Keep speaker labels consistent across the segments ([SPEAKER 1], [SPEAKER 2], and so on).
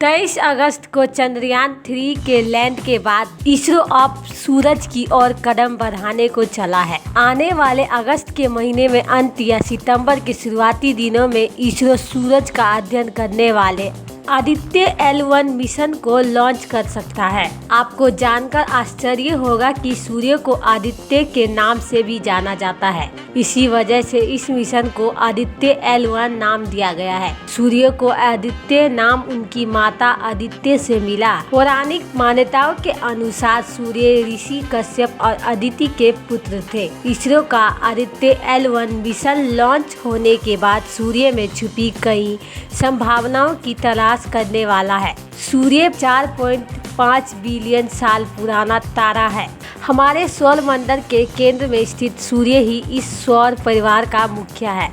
[SPEAKER 1] 23 अगस्त को चंद्रयान 3 के लैंड के बाद इसरो अब सूरज की ओर कदम बढ़ाने को चला है। आने वाले अगस्त के महीने में अंत या सितंबर के शुरुआती दिनों में इसरो सूरज का अध्ययन करने वाले आदित्य L1 मिशन को लॉन्च कर सकता है। आपको जानकर आश्चर्य होगा कि सूर्य को आदित्य के नाम से भी जाना जाता है। इसी वजह से इस मिशन को आदित्य L1 नाम दिया गया है। सूर्य को आदित्य नाम उनकी माता आदित्य से मिला। पौराणिक मान्यताओं के अनुसार सूर्य ऋषि कश्यप और अदिति के पुत्र थे। इसरो का आदित्य L1 मिशन लॉन्च होने के बाद सूर्य में छुपी कई संभावनाओं की तलाश करने वाला है। सूर्य 4.5 बिलियन साल पुराना तारा है। हमारे सौर मंडल के केंद्र में स्थित सूर्य ही इस सौर परिवार का मुखिया है।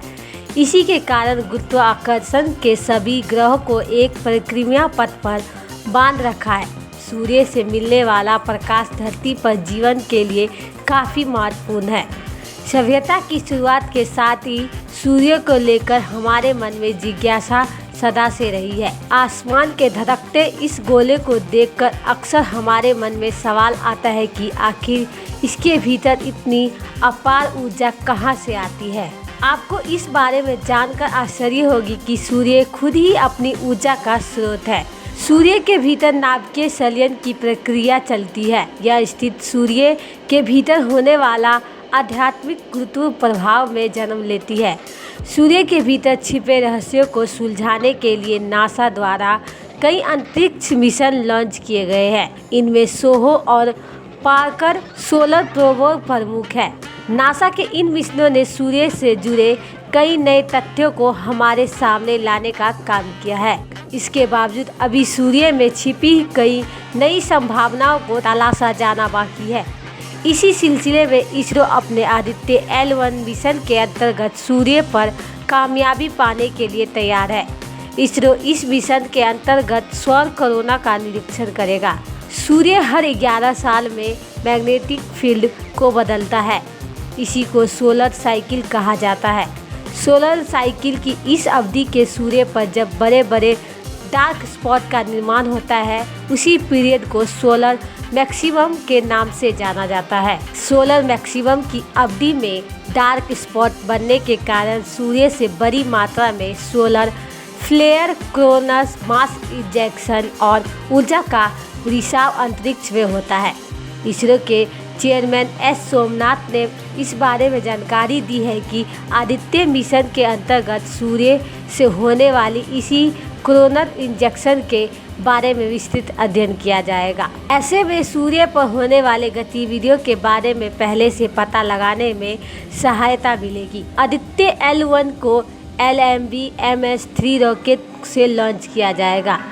[SPEAKER 1] इसी के कारण गुरुत्वाकर्षण के सभी ग्रहों को एक परिक्रमा पथ पर बांध रखा है। सूर्य से मिलने वाला प्रकाश धरती पर जीवन के लिए काफी महत्वपूर्ण है। सभ्यता की शुरुआत के साथ ही सूर्य को लेकर हमारे मन में जिज्ञासा सदा से रही है। आसमान के धधकते इस गोले को देखकर अक्सर हमारे मन में सवाल आता है कि आखिर इसके भीतर इतनी अपार ऊर्जा कहां से आती है। आपको इस बारे में जानकर आश्चर्य होगी कि सूर्य खुद ही अपनी ऊर्जा का स्रोत है। सूर्य के भीतर नाभिकीय संलयन की प्रक्रिया चलती है। यह स्थित सूर्य के भीतर होने वाला आध्यात्मिक गुरुत्व प्रभाव में जन्म लेती है। सूर्य के भीतर छिपे रहस्यों को सुलझाने के लिए नासा द्वारा कई अंतरिक्ष मिशन लॉन्च किए गए हैं। इनमें सोहो और पार्कर सोलर प्रोब प्रमुख है। नासा के इन मिशनों ने सूर्य से जुड़े कई नए तथ्यों को हमारे सामने लाने का काम किया है। इसके बावजूद अभी सूर्य में छिपी कई नई संभावनाओं को तलाशा जाना बाकी है। इसी सिलसिले में इसरो अपने आदित्य L1 मिशन के अंतर्गत सूर्य पर कामयाबी पाने के लिए तैयार है। इसरो इस मिशन के अंतर्गत सौर कोरोना का निरीक्षण करेगा। सूर्य हर 11 साल में मैग्नेटिक फील्ड को बदलता है। इसी को सोलर साइकिल कहा जाता है। सोलर साइकिल की इस अवधि के सूर्य पर जब बड़े बड़े डार्क स्पॉट का निर्माण होता है, उसी पीरियड को सोलर मैक्सिमम के नाम से जाना जाता है। सोलर मैक्सिमम की अवधि में डार्क स्पॉट बनने के कारण सूर्य से बड़ी मात्रा में solar flare, Kourounis mass ejection और ऊर्जा का रिसाव अंतरिक्ष में होता है। इसरो के चेयरमैन एस सोमनाथ ने इस बारे में जानकारी दी है कि आदित्य मिशन के अंतर्गत सूर्य से होने वाली इसी कोरोनर इंजेक्शन के बारे में विस्तृत अध्ययन किया जाएगा। ऐसे में सूर्य पर होने वाले गतिविधियों के बारे में पहले से पता लगाने में सहायता मिलेगी। आदित्य L1 को LMB MS-3 रॉकेट से लॉन्च किया जाएगा।